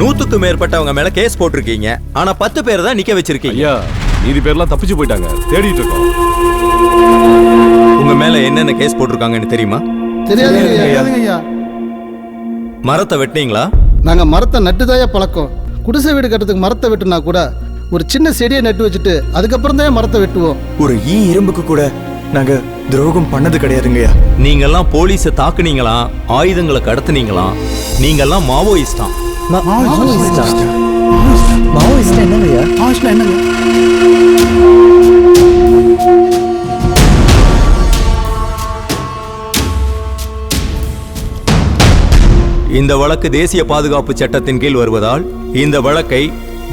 100க்கு மேற்பட்டவங்க மேல கேஸ் போட்டிருக்கீங்க. ஆனா 10 பேர் தான் நிக்க வச்சிருக்கீங்க. ஐயா, மீதி பேர்லாம் தப்பிச்சு போயிட்டாங்க. தேடிட்டு இருக்கோம். உங்க மேல என்னென்ன கேஸ் போட்டிருக்காங்கன்னு தெரியுமா? தெரியாதுங்க. மரத்தை வெட்டினீங்களா? நாங்க மரத்தை நட்டுதாயா பழக்கம். குடிசை வீடு கட்டுறதுக்கு மரத்தை வெட்டுனா கூட ஒரு சின்ன செடியை நட்டு வச்சுட்டு அதுக்கப்புறம் தான் மரத்தை வெட்டுவோம். ஒரு இரும்புக்கு கூட நாங்க துரோகம் பண்ணது கிடையாதுங்கய்யா. நீங்கெல்லாம் போலீஸை தாக்குனீங்களா, ஆயுதங்களை கடத்துனீங்களா? நீங்கெல்லாம் மாவோயிஸ்டா. இந்த வழக்கு தேசிய பாதுகாப்பு சட்டத்தின் கீழ் வருவதால் இந்த வழக்கை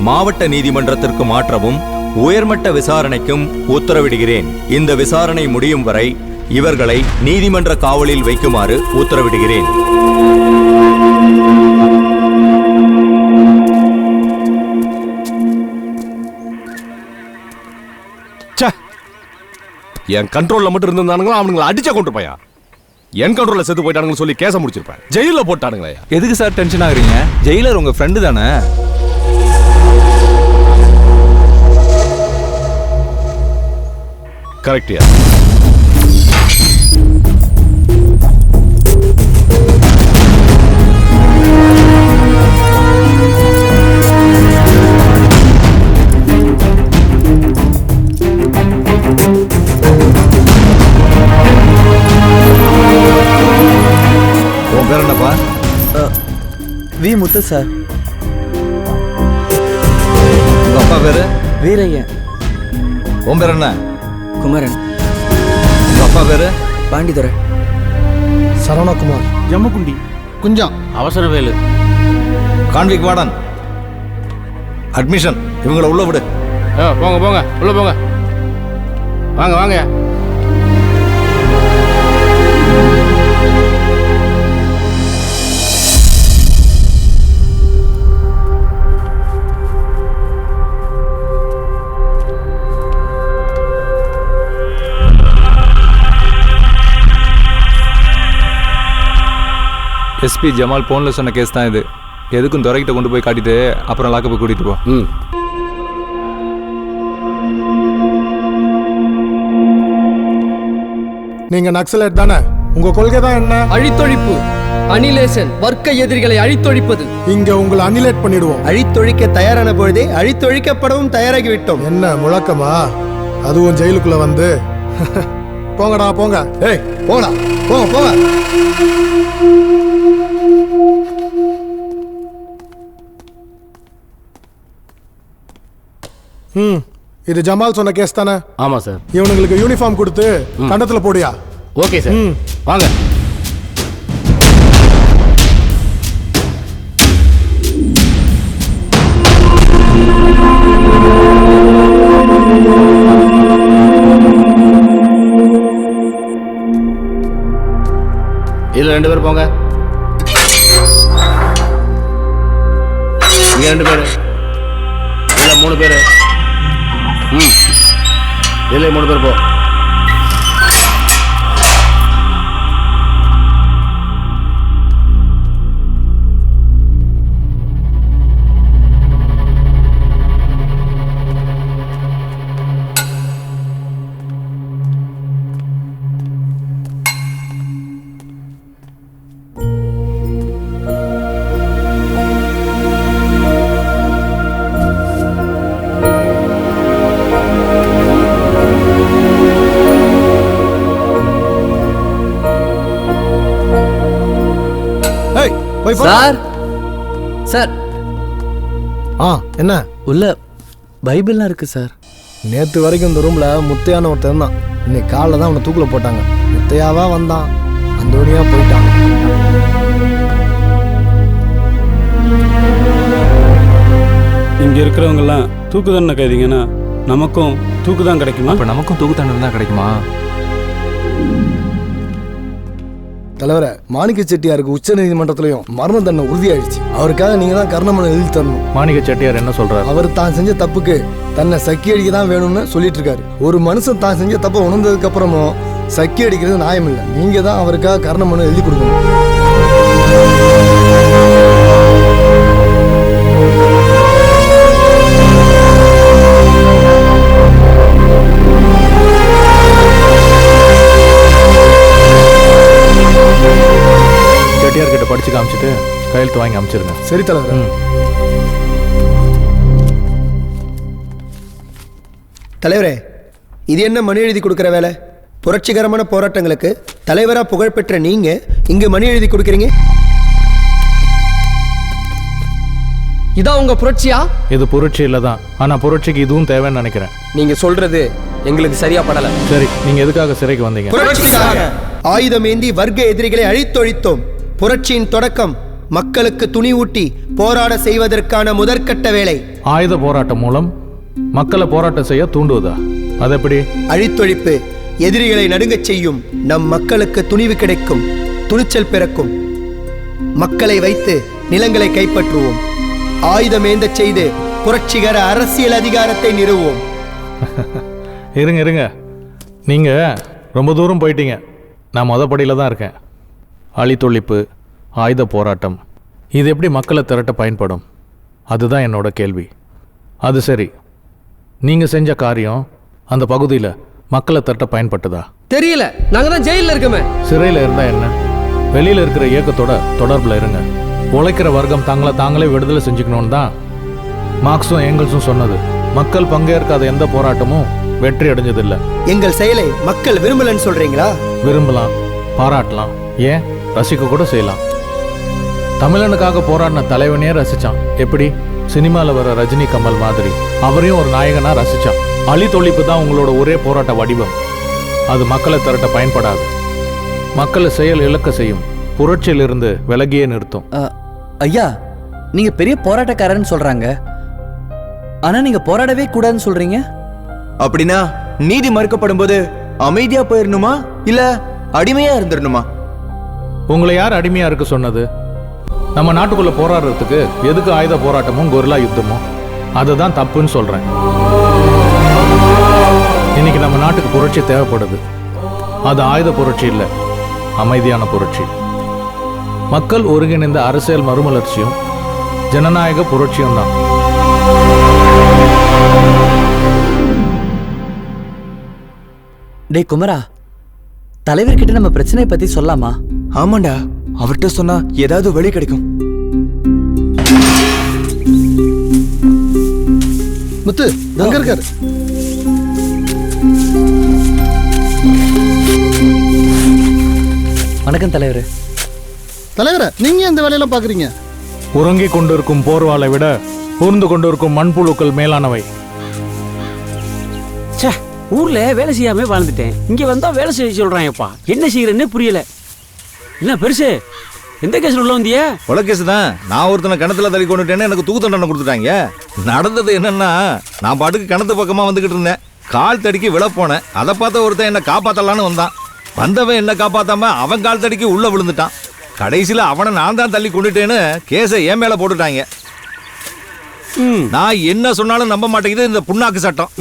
மாவட்ட நீதிமன்றத்திற்கு மாற்றவும் உயர்மட்ட விசாரணைக்கும் உத்தரவிடுகிறேன். இந்த விசாரணை முடியும் வரை இவர்களை நீதிமன்ற காவலில் வைக்குமாறு உத்தரவிடுகிறேன். என் கண்ட்ரோல்ல மட்டும் இருந்தானுங்களா அவனுங்களை அடிச்சா கொண்டு போயா. என் கண்ட்ரோல்ல செத்து போயிட்டானுங்கன்னு சொல்லி கேஸ முடிச்சிருப்பேன். ஜெயில போட்டானுங்களே. எதுக்கு சார் டென்ஷன் ஆகுறீங்க? ஜெயிலர் உங்க ஃப்ரெண்டு தானே. கரெக்டியா? உன் பேர் என்னப்பா? V Muthu sir. உங்க அப்பா பேரு? வீரையன். உன் பேர் என்ன? குமரன். உங்க அப்பா பேரு? Pandidurai. Saravanakumar. Jammukundi. Kunjam. Avasaravelu. Convict warden. Admission. இவங்களை உள்ள விடு. போங்க போங்க, உள்ள போங்க. வாங்க வாங்க. எஸ்பி ஜமால் போன்ல சொன்ன கேஸ் தான் இது. எதுக்கும் துறைக்கிட்ட கொண்டு போய் காட்டிட்டு அப்புறம் லாக்கப் கூட்டிட்டு போ. நீங்க நக்சலைட் தானே? உங்க கொள்கை தான் என்ன? அழித்தொழிப்பு. அனிலேஷன். வர்க்க எதிரிகளை அழித்தொழிப்பது. இங்க உங்களை அனிலேட் பண்ணிடுவோம். அழித்தொழிக்க தயாரான பொழுதே அழித்தொழிக்கப்படவும் தயாராகிவிட்டோம். என்ன முழக்கமா? அதுவும் ஜெயிலுக்குள்ள வந்து போங்கடா போங்க. ஏய் போடா, போங்க போங்க. இது ஜமால் சொன்ன கேஸ் தானே? ஆமா சார். இவனுங்களுக்கு யூனிஃபார்ம் கொடுத்து கண்டத்துல போடியா. Okay sir. வாங்க. இதுல 2 பேர் போங்க. இங்க 2 பேர். இதுல 3 பேர். இதுல 3 பேர் போ. Sir sir. என்ன உள்ள பைபிள்லாம் இருக்கு சார். நேத்து வரைக்கும் இந்த ரூம்ல முத்தையான ஒருத்தன் தான். இன்னைக்கு காலைல தான் அவனை தூக்குல போட்டாங்க. முத்தையாவா வந்தான், அந்தோனியா போயிட்டான். இங்க இருக்கிறவங்கெல்லாம் தூக்கு தண்டனை கைதிங்கன்னா நமக்கும் தூக்கு தான் கிடைக்குமா? அப்ப நமக்கும் தூக்கு தண்டனை தான் கிடைக்குமா? தலைவரை, மாணிக்க செட்டியாருக்கு உச்ச நீதிமன்றத்திலையும் மரண தண்டனை உறுதியாயிடுச்சு. அவருக்காக நீங்க தான் கர்ணமனை எழுதி தரணும். மாணிக்க செட்டியார் என்ன சொல்றாரு? அவர் தான் செஞ்ச தப்புக்கு தன்னை சக்கி அடிக்க தான் வேணும்னு சொல்லிட்டு இருக்காரு. ஒரு மனுஷன் தான் செஞ்ச தப்பை உணர்ந்ததுக்கு அப்புறமும் சக்கி அடிக்கிறது நியாயம் இல்லை. நீங்க தான் அவருக்காக கர்ணமனை எழுதி கொடுக்கணும். வாங்கி அனுப்பிச்சிருங்க. சரி தலைவர். தலைவரே, இது என்ன மனு எழுதி கொடுக்குற வேலை? புரட்சிகரமான போராட்டங்களுக்கு தலைவரா புகழ்பெற்ற நீங்க இங்கு மனு எழுதி கொடுக்குறீங்க. இதான் உங்க புரட்சியா? இது புரட்சி இல்லை தான், ஆனால் புரட்சிக்கு இதுவும் தேவைன்னு நினைக்கிறேன். நீங்க சொல்றது எங்களுக்கு சரியா படல. சரி, நீங்க எதுக்காக சிறைக்கு வந்தீங்க? புரட்சிக்காக ஆயுதம் ஏந்தி வர்க்க எதிரிகளை அழித்தொழித்தோம். புரட்சியின் தொடக்கம் மக்களுக்கு துணிவூட்டி போராட செய்வதற்கான முதற்கட்ட வேலை. ஆயுத போராட்டம் மூலம் மக்களை போராட்டம் செய்ய தூண்டுவதா? அது எப்படி? அழித்தொழிப்பு எதிரிகளை நடுங்கச் செய்யும். நம் மக்களுக்கு துணிவு கிடைக்கும், துணிச்சல் பிறக்கும். மக்களை வைத்து நிலங்களை கைப்பற்றுவோம். ஆயுதம் ஏந்தச் செய்து புரட்சிகர அரசியல் அதிகாரத்தை நிறுவுவோம். இருங்க இருங்க, நீங்க ரொம்ப தூரம் போயிட்டீங்க. நான் மொதப்படியில் தான் இருக்கேன். அழித்தொழிப்பு, ஆயுத போராட்டம், இது எப்படி மக்களை திரட்ட பயன்படும்? அதுதான் என்னோட கேள்வி. அது சரி, நீங்க செஞ்ச காரியம் அந்த பகுதியில் மக்களை திரட்ட பயன்பட்டதா? தெரியல, நாங்க தான் ஜெயில இருக்கோமே. சிறையில் இருந்தா என்ன, வெளியில இருக்கிற இயக்கத்தோட தொடர்பில் இருங்க. உழைக்கிற வர்க்கம் தங்களை தாங்களே விடுதலை செஞ்சுக்கணும்னு தான் மார்க்ஸும் ஏங்கல்ஸும் சொன்னது. மக்கள் பங்கேற்காத எந்த போராட்டமும் வெற்றி அடைஞ்சதில்லை. எங்கள் செயலை மக்கள் விரும்பலன்னு சொல்றீங்களா? விரும்பலாம், பாராட்டலாம், ஏன் ரசிக்க கூட செய்யலாம். தமிழனுக்காக போராடின தலைவனே ரசிச்சான். எப்படி? சினிமாவில் வர ரஜினி கமல் மாதிரி அவரையும் ஒரு நாயகனா ரசிச்சான். அழித்தொழிப்பு தான் உங்களோட ஒரே போராட்ட வடிவம். அது மக்களை திரட்ட பயன்படாது, மக்களை செயல் இழக்க செய்யும், புரட்சியிலிருந்து விலகியே நிறுத்தும். ஐயா, நீங்க பெரிய போராட்டக்காரன்னு சொல்றாங்க, ஆனா நீங்க போராடவே கூடாதுன்னு சொல்றீங்க. அப்படின்னா நீதி மறுக்கப்படும் போது அமைதியா போயிடணுமா இல்ல அடிமையா இருந்துடணுமா? உங்களை யார் அடிமையா இருக்க சொன்னது? நம்ம நாட்டுக்குள்ள போராடுறதுக்கு எதுக்கு ஆயுத போராட்டமும் கொரில்லா யுத்தமும்? அதுதான் தப்புன்னு சொல்றேன். இன்னைக்கு நம்ம நாட்டுக்கு புரட்சி தேவைப்படுது. அது ஆயுத புரட்சி இல்லை, அமைதியான புரட்சி. மக்கள் ஒருங்கிணைந்த அரசியல் மறுமலர்ச்சியும் ஜனநாயக புரட்சியும் தான். டே குமரா, தலைவர்கிட்ட நம்ம பிரச்சனையை பத்தி சொல்லாமா? ஆமாண்டா, அவர்கிட்ட சொன்னா ஏதாவது வழி கிடைக்கும். முத்து அங்க இருக்காரு. வணக்கம் தலைவர். தலைவரை, நீங்க இந்த வேலையெல்லாம் பாக்குறீங்க? உறங்கிக் கொண்டிருக்கும் போர்வாளை விட ஊர்ந்து கொண்டிருக்கும் மண்புழுக்கள் மேலானவை. ஊர்ல வேலை செய்யாம வாழ்ந்துட்டேன், இங்க வந்தா வேலை செய்ய சொல்றாங்கப்பா. என்ன செய்யறேன்னு புரியல. என்ன பெருசு, எந்த கேஸ்ல உள்ள வந்தியா? கொலை கேஸ் தான். நான் ஒருத்தனை கிணத்துல தள்ளி கொண்டுட்டேன்னு எனக்கு தூக்கு தண்டனை கொடுத்துட்டாங்க. நடந்தது என்னன்னா, நான் பாட்டுக்கு கிணத்து பக்கமா வந்துகிட்டு இருந்தேன். கால் தடிக்கு விழ போனேன். அதை பார்த்த ஒருத்தன் என்ன காப்பாத்தலான்னு வந்தான். வந்தவன் என்ன காப்பாத்தாம அவன் கால் தடிக்கு உள்ள விழுந்துட்டான். கடைசியில அவனை நான் தான் தள்ளி கொண்டுட்டேன்னு கேஸை என் மேல போட்டுட்டாங்க. நான் என்ன சொன்னாலும் நம்ப மாட்டேங்குது இந்த புண்ணாக்கு சட்டம்.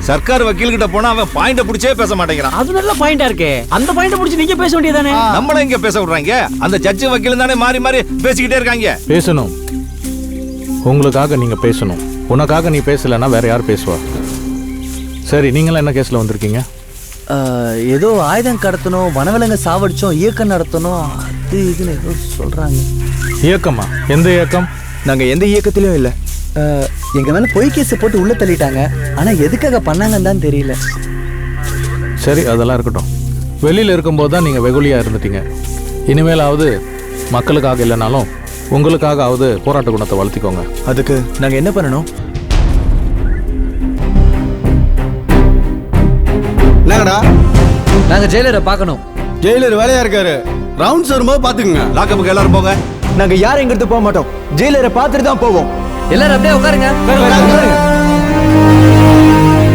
சர்க்கார் வக்கீல் கிட்ட போனா அவன் பாயிண்ட புடிச்சே பேச மாட்டேங்கிறான். அது நல்ல பாயிண்டா இருக்கே, அந்த பாயிண்ட புடிச்சு நீங்க பேச வேண்டியதானே? நம்மள இங்க பேச விடுறாங்க. அந்த ஜட்ஜ் வக்கீல் தானே மாறி மாறி பேசிக்கிட்டே இருக்காங்க. பேசணும், உங்களுக்காக நீங்க பேசணும். உனக்காக நீ பேசலன்னா வேற யார் பேசுவா? சரி, நீங்களாம் என்ன கேஸ்ல வந்திருக்கீங்க? ஏதோ ஆயுதம் கடத்தணும், வனவிலங்க சாவடிச்சோம், இயக்கம் நடத்தணும், அது இதுன்னு ஏதோ சொல்றாங்க. இயக்கமா? எந்த இயக்கம்? நாங்க எந்த இயக்கத்திலயும் இல்ல. எங்க மேல பொய் கேஸ் போட்டு உள்ள தள்ளிட்டாங்க, ஆனா எதுக்காக பண்ணாங்கன்னு தான் தெரியல. சரி, அதெல்லாம் இருக்கட்டும். வெளியில இருக்கும்போது தான் நீங்க வெகுளியா இருந்துட்டீங்க. இனிமேலாவது மக்களுக்காக இல்லைனாலும் உங்களுக்காகவது போராட்ட குணத்தை வளர்த்திக்கோங்க. அதுக்கு நாங்க என்ன பண்ணணும்? என்னங்கடா? நாங்க ஜெயிலரை பார்க்கணும். ஜெயிலர் வேலையா இருக்காரு, ரவுண்ட்ஸ் வரும்போது பாத்துக்குங்க. லாக்கப்புக்கு எல்லாரும் போங்க. நாங்க யாரும் எங்கிறது போக மாட்டோம், ஜெயிலரை பார்த்துட்டு தான் போவோம். எல்லாரும் அப்படியே உட்காருங்க.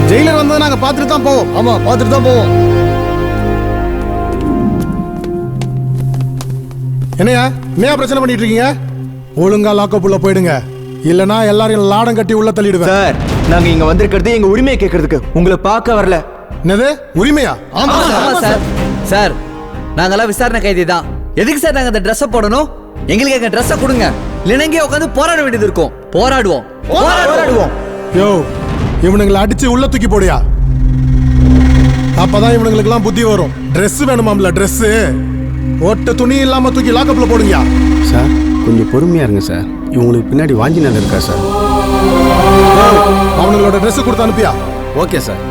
ஜெயிலர் வந்ததை நாங்க பார்த்துட்டு தான் போவோம். ஆமா, பார்த்துட்டு தான் போவோம். என்னையா என்னையா பிரச்சனை பண்ணிட்டு இருக்கீங்க? ஒழுங்கா லாக்கப் உள்ள போயிடுங்க, இல்லனா எல்லாரையும் லாடம் கட்டி உள்ள தள்ளிடுவேன். சார், நாங்க இங்க வந்திருக்கிறது எங்க உரிமையை கேட்கறதுக்கு, உங்களை பார்க்க வரல. என்னது உரிமையா? ஆமா சார். சார், நாங்கெல்லாம் விசாரணை கைதி தான். எதுக்கு சார் நாங்க அந்த ட்ரெஸ்ஸை போடணும்? எங்களுக்கு எங்க ட்ரெஸ்ஸை கொடுங்க, இல்லைன்னா இங்கே உட்காந்து போராட வேண்டியது இருக்கும். போராடுவோம். யோ, இவனுங்களை அடிச்சு உள்ள தூக்கி போடியா, அப்பதான் இவனுங்களுக்கு எல்லாம் புத்தி வரும். Dress வேணுமாம்ல? Dress ஒட்ட துணி இல்லாம தூக்கி லாக்கப்ல போடுங்க. சார், கொஞ்சம் பொறுமையாக இருங்க சார். இவங்களுக்கு பின்னாடி வாஞ்சி நாள் இருக்கா சார்? அவனுங்களோட ட்ரெஸ் கொடுத்து அனுப்பியா? Okay sir.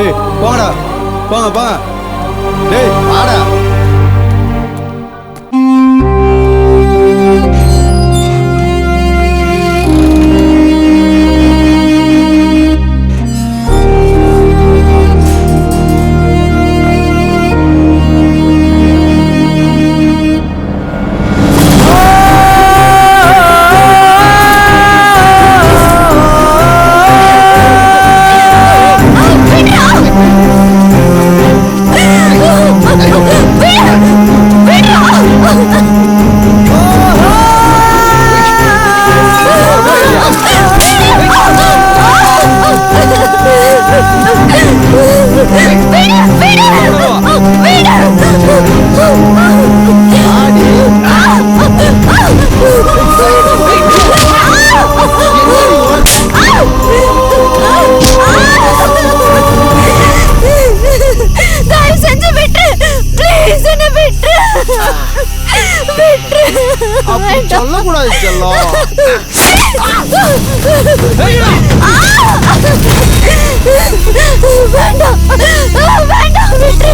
ஏய் போங்கடா, போங்க போங்க. டேய் வாடா. சொல்லக்கூடாது செல்லம். வேண்டாம் வேண்டாம் விட்டு.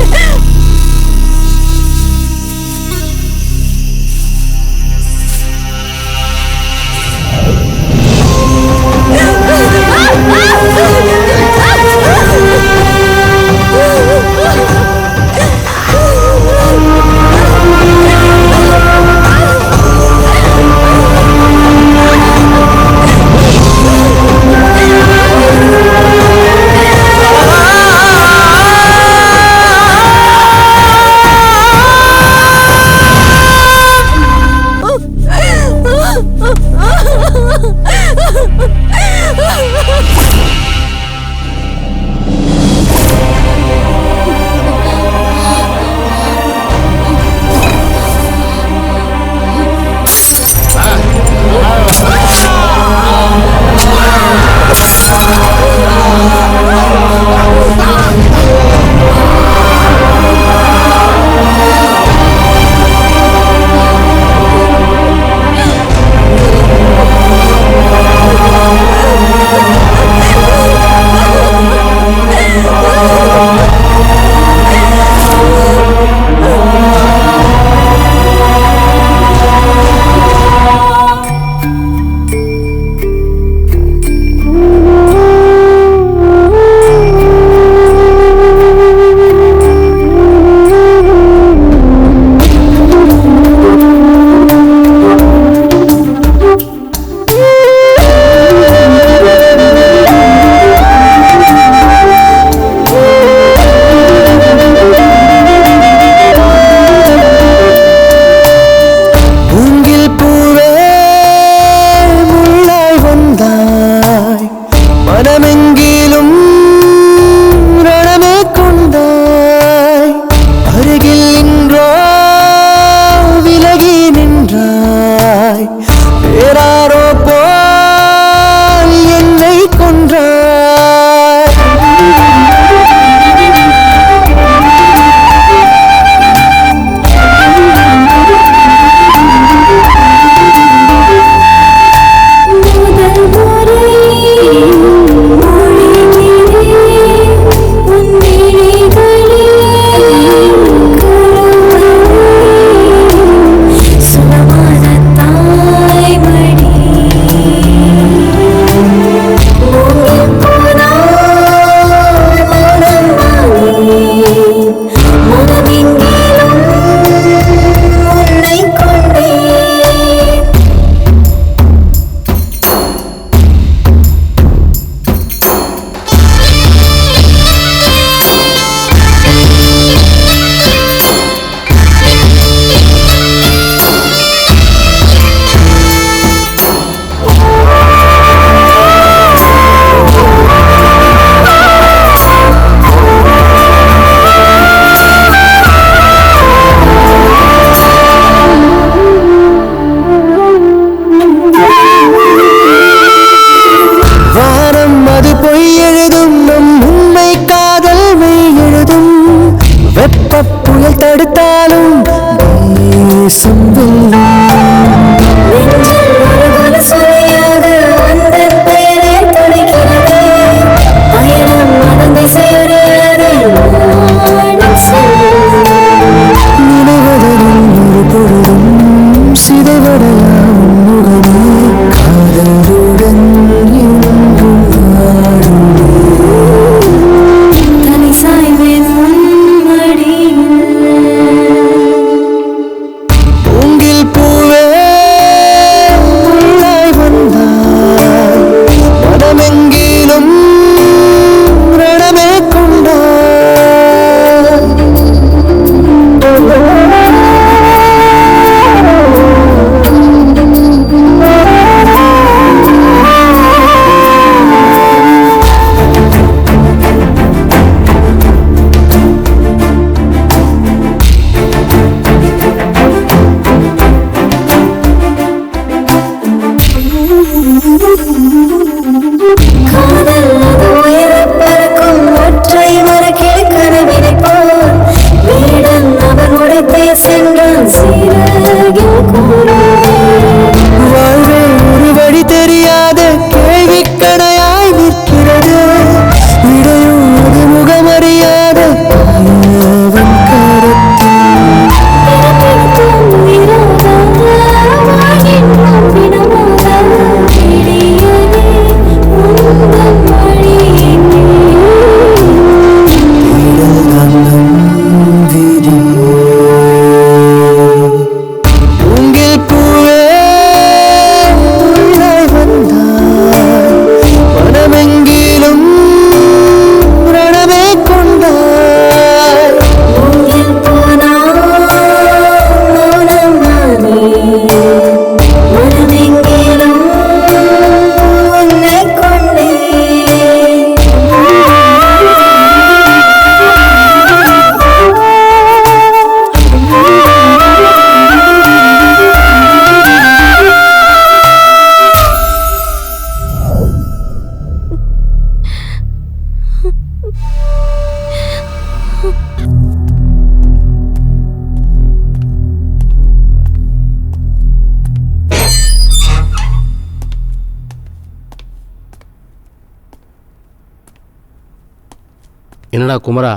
என்னடா குமரா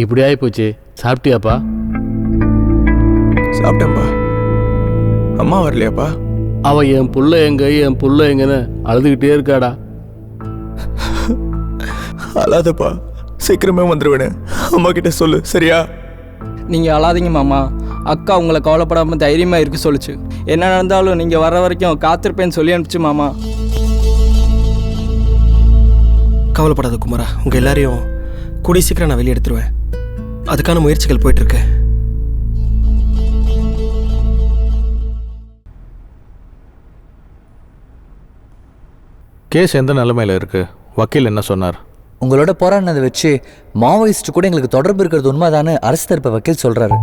இப்படி ஆகி போச்சு, சாப்பிட்டியாப்பா? சாப்பிட்டேன்ப்பா. அம்மா வரலையாப்பா? அவ என் புள்ள எங்கன்னு அழுதுகிட்டே இருக்காடா. அழாதப்பா, சீக்கிரமே வந்துடுவேன்னு அம்மா கிட்ட சொல்லு, சரியா? நீங்கள் அழாதீங்க மாமா. அக்கா உங்களை கவலைப்படாமல் தைரியமாக இருக்க சொல்லிச்சு. என்ன நடந்தாலும் நீங்கள் வர வரைக்கும் காத்திருப்பேன்னு சொல்லி அனுப்பிச்சு மாமா. கவலைப்படாத குமாரா, உங்கள் எல்லாரையும் கூடிய சீக்கிரம் நான் வெளியே எடுத்துருவேன். அதுக்கான முயற்சிகள் போயிட்டுருக்கு. கேஸ் எந்த நிலைமையில் இருக்கு? வக்கீல் என்ன சொன்னார்? உங்களோட போராடினதை வச்சு மாவோயிஸ்ட் கூட எங்களுக்கு தொடர்பு இருக்கிறது உண்மைதானே அரசு தரப்பு வக்கீல் சொல்றாரு.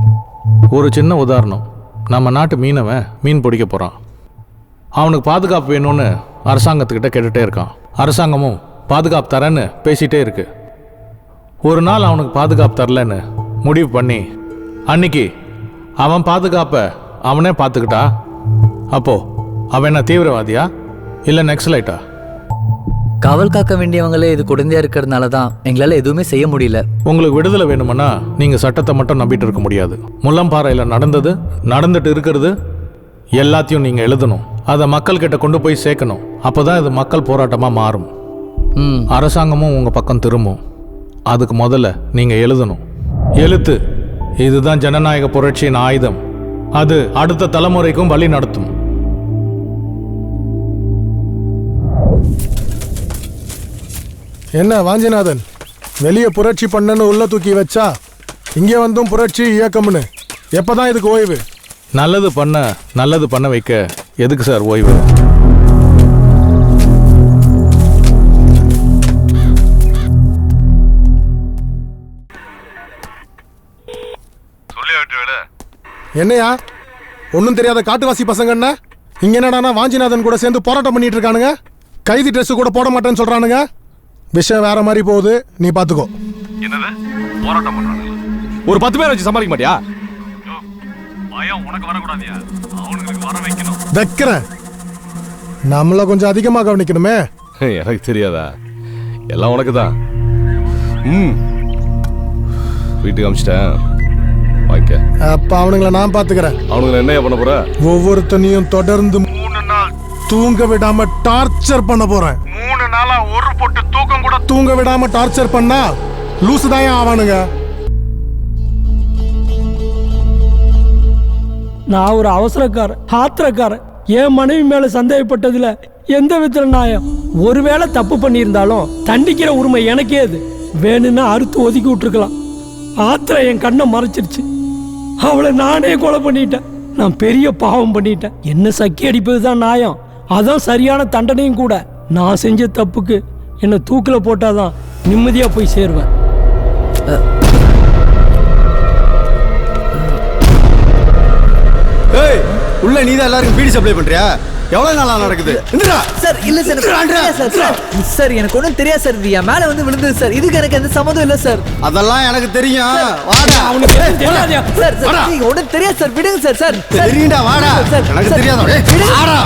ஒரு சின்ன உதாரணம், நம்ம நாட்டு மீனவன் மீன் பிடிக்க போகிறான். அவனுக்கு பாதுகாப்பு வேணும்னு அரசாங்கத்துக்கிட்ட கேட்டுகிட்டே இருக்கான். அரசாங்கமும் பாதுகாப்பு தரேன்னு பேசிகிட்டே இருக்கு. ஒரு நாள் அவனுக்கு பாதுகாப்பு தரலன்னு முடிவு பண்ணி அன்னைக்கு அவன் பாதுகாப்பை அவனே பார்த்துக்கிட்டா, அப்போ அவன் என்ன தீவிரவாதியா இல்லை நக்சலைட்டா? காவல் காக்க வேண்டியவங்களே இது குழந்தையா இருக்கிறதுனால தான் எங்களால் எதுவுமே செய்ய முடியல. உங்களுக்கு விடுதலை வேணும்னா நீங்கள் சட்டத்தை மட்டும் நம்பிட்டு இருக்க முடியாது. முள்ளம்பாறையில் நடந்துட்டு இருக்கிறது எல்லாத்தையும் நீங்கள் எழுதணும். அதை மக்கள்கிட்ட கொண்டு போய் சேர்க்கணும். அப்போ தான் இது மக்கள் போராட்டமாக மாறும். அரசாங்கமும் உங்கள் பக்கம் திரும்பும். அதுக்கு முதல்ல நீங்கள் எழுதணும். எழுத்து இதுதான் ஜனநாயக புரட்சியின் ஆயுதம். அது அடுத்த தலைமுறைக்கும் வழி நடத்தும். என்ன வாஞ்சிநாதன், வெளியே புரட்சி பண்ணன்னு உள்ள தூக்கி வச்சா இங்கே வந்தும் புரட்சி இயக்கம்னு எப்பதான் இதுக்கு ஓய்வு? நல்லது பண்ண வைக்க எதுக்கு சார் ஓய்வு? என்னையா ஒன்றும் தெரியாத காட்டுவாசி பசங்கன்னா இங்க என்னடானா வாஞ்சிநாதன் கூட சேர்ந்து போராட்டம் பண்ணிட்டு இருக்கானுங்க. கைதி ட்ரெஸ் கூட போட மாட்டேன்னு சொல்றானுங்க. விஷயம் வேற மாதிரி போகுது, நீ பாத்துக்கோ. என்னது போராட்டம் பண்றாங்க? ஒரு 10 பேர் வச்சு சமாளிக்க மாட்டியா? பயம் உனக்கு வரக்கூடாதியா? அவனுங்களுக்கு வர வைக்கணும். வைக்கிறேன். நம்மள கொஞ்சம் அதிகமா கவனிக்கணுமே. எனக்கு தெரியாதா? எல்லாம் உனக்கு தான். வீட்டுக்கு அமிச்சிட்டேன். அப்ப அவனுங்களை நான் பாத்துக்கிறேன். அவனுங்களை என்ன பண்ண போற? ஒவ்வொருத்தனையும் தொடர்ந்து 3 நாள் தூங்க விடாம டார்ச்சர் பண்ண போறேன். 3 நாளா ஒரு பொட்டு தூக்கம் கூட தூங்க விடாம டார்ச்சர் பண்ணா லூசு தான் ஆவானுங்க. நான் ஒரு அவசரக்காரன், ஆத்திரக்காரன். என் மனைவி மேல சந்தேகப்பட்டதுல எந்த விதத்துல நியாயம்? ஒருவேளை தப்பு பண்ணியிருந்தாலும் தண்டிக்கிற உரிமை எனக்கே அது. வேணும்னா அறுத்து ஒதுக்கி விட்டுருக்கலாம். ஆத்திரம் என் கண்ணை மறைச்சிருச்சு. அவளை நானே கொலை பண்ணிட்டேன். நான் பெரிய பாவம் பண்ணிட்டேன். என்ன சக்கி அடிப்பது தான் நியாயம். அதான் சரியான தண்டனையும் கூட. நான் செஞ்ச தப்புக்கு என்னை தூக்கில் போட்டாதான் நிம்மதியா போய் சேருவேன். உள்ள நீதான் எல்லாருக்கும் பீடி சப்ளை பண்றியா? எவ்வளவு நாளா நடக்குது? சார் இல்ல சார் எனக்கு ஒன்றும் தெரியாது சார். என் மேல வந்து விழுந்தது சார். இதுக்கு எனக்கு எந்த சம்மந்தம் இல்லை சார். அதெல்லாம் எனக்கு தெரியும். வாடா, அவனுக்கு தெரியாதா? சார் நீங்க ஒன்றும் தெரியாது சார். விடுங்க சார். சார் தெரியும்டா, வாடா. எனக்கு தெரியாதா? வாடா.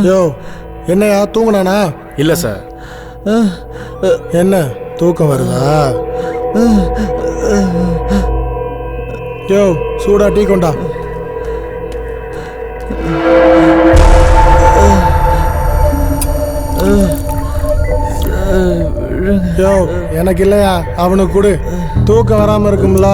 யோ, என்னையா தூங்கினானா? இல்லை சார். என்ன தூக்கம் வருதா? யோ, சூடா டீ கொண்டா. எனக்கு இல்லையா அவனுக்கு கொடு, தூக்கம் வராம இருக்கும்ல.